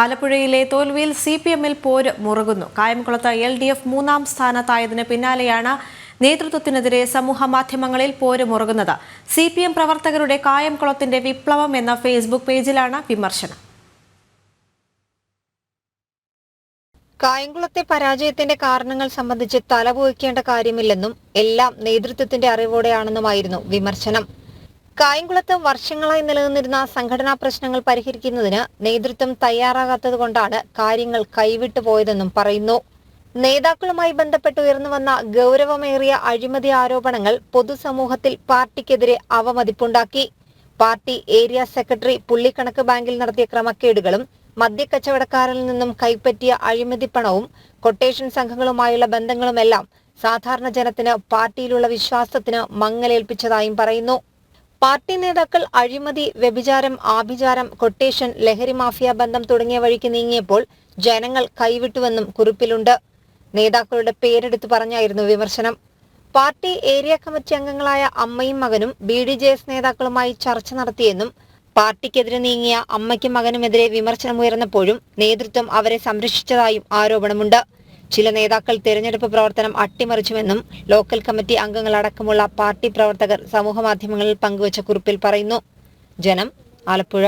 ആലപ്പുഴയിലെ തോൽവിയിൽ CPM-ൽ പോര് മുറുകുന്നു. കായംകുളത്ത് LDF 3-ാം സ്ഥാനത്തായതിന് പിന്നാലെയാണ് നേതൃത്വത്തിനെതിരെ സമൂഹ മാധ്യമങ്ങളിൽ പോര് മുറുകുന്നത്. CPM പ്രവർത്തകരുടെ കായംകുളത്തിന്റെ വിപ്ലവം എന്ന ഫേസ്ബുക്ക് പേജിലാണ് വിമർശനം. കായംകുളത്തെ പരാജയത്തിന്റെ കാരണങ്ങൾ സംബന്ധിച്ച് തലപോയിക്കേണ്ട കാര്യമില്ലെന്നും എല്ലാം നേതൃത്വത്തിന്റെ അറിവോടെയാണെന്നുമായിരുന്നു വിമർശനം. കായംകുളത്ത് വർഷങ്ങളായി നിലനിന്നിരുന്ന സംഘടനാ പ്രശ്നങ്ങൾ പരിഹരിക്കുന്നതിന് നേതൃത്വം തയ്യാറാകാത്തതുകൊണ്ടാണ് കാര്യങ്ങൾ കൈവിട്ടു പോയതെന്നും പറയുന്നു. നേതാക്കളുമായി ബന്ധപ്പെട്ട് ഉയർന്നുവന്ന ഗൗരവമേറിയ അഴിമതി ആരോപണങ്ങൾ പൊതുസമൂഹത്തിൽ പാർട്ടിക്കെതിരെ അവമതിപ്പുണ്ടാക്കി. പാർട്ടി ഏരിയ സെക്രട്ടറി പുള്ളിക്കണക്ക് ബാങ്കിൽ നടത്തിയ ക്രമക്കേടുകളും മദ്യക്കച്ചവടക്കാരിൽ നിന്നും കൈപ്പറ്റിയ അഴിമതിപ്പണവും കൊട്ടേഷൻ സംഘങ്ങളുമായുള്ള ബന്ധങ്ങളുമെല്ലാം സാധാരണ ജനത്തിന് പാർട്ടിയിലുള്ള വിശ്വാസത്തിന് മങ്ങലേൽപ്പിച്ചതായും പറയുന്നു. പാർട്ടി നേതാക്കൾ അഴിമതി, വ്യഭിചാരം, ആഭിചാരം, കൊട്ടേഷൻ, ലഹരി മാഫിയ ബന്ധം തുടങ്ങിയ വഴിക്ക് നീങ്ങിയപ്പോൾ ജനങ്ങൾ കൈവിട്ടുവെന്നും കുറിപ്പിലുണ്ട്. നേതാക്കളുടെ പേരെടുത്തു പറഞ്ഞായിരുന്നു വിമർശനം. പാർട്ടി ഏരിയ കമ്മിറ്റി അംഗങ്ങളായ അമ്മയും മകനും BDJS നേതാക്കളുമായി ചർച്ച നടത്തിയെന്നും പാർട്ടിക്കെതിരെ നീങ്ങിയ അമ്മയ്ക്കും മകനുമെതിരെ വിമർശനമുയർന്നപ്പോഴും നേതൃത്വം അവരെ സംരക്ഷിച്ചതായും ആരോപണമുണ്ട്. ചില നേതാക്കൾ തെരഞ്ഞെടുപ്പ് പ്രവർത്തനം അട്ടിമറിച്ചുവെന്നും ലോക്കൽ കമ്മിറ്റി അംഗങ്ങളടക്കമുള്ള പാർട്ടി പ്രവർത്തകർ സമൂഹമാധ്യമങ്ങളിൽ പങ്കുവച്ച കുറിപ്പിൽ പറയുന്നു. ജനം, ആലപ്പുഴ.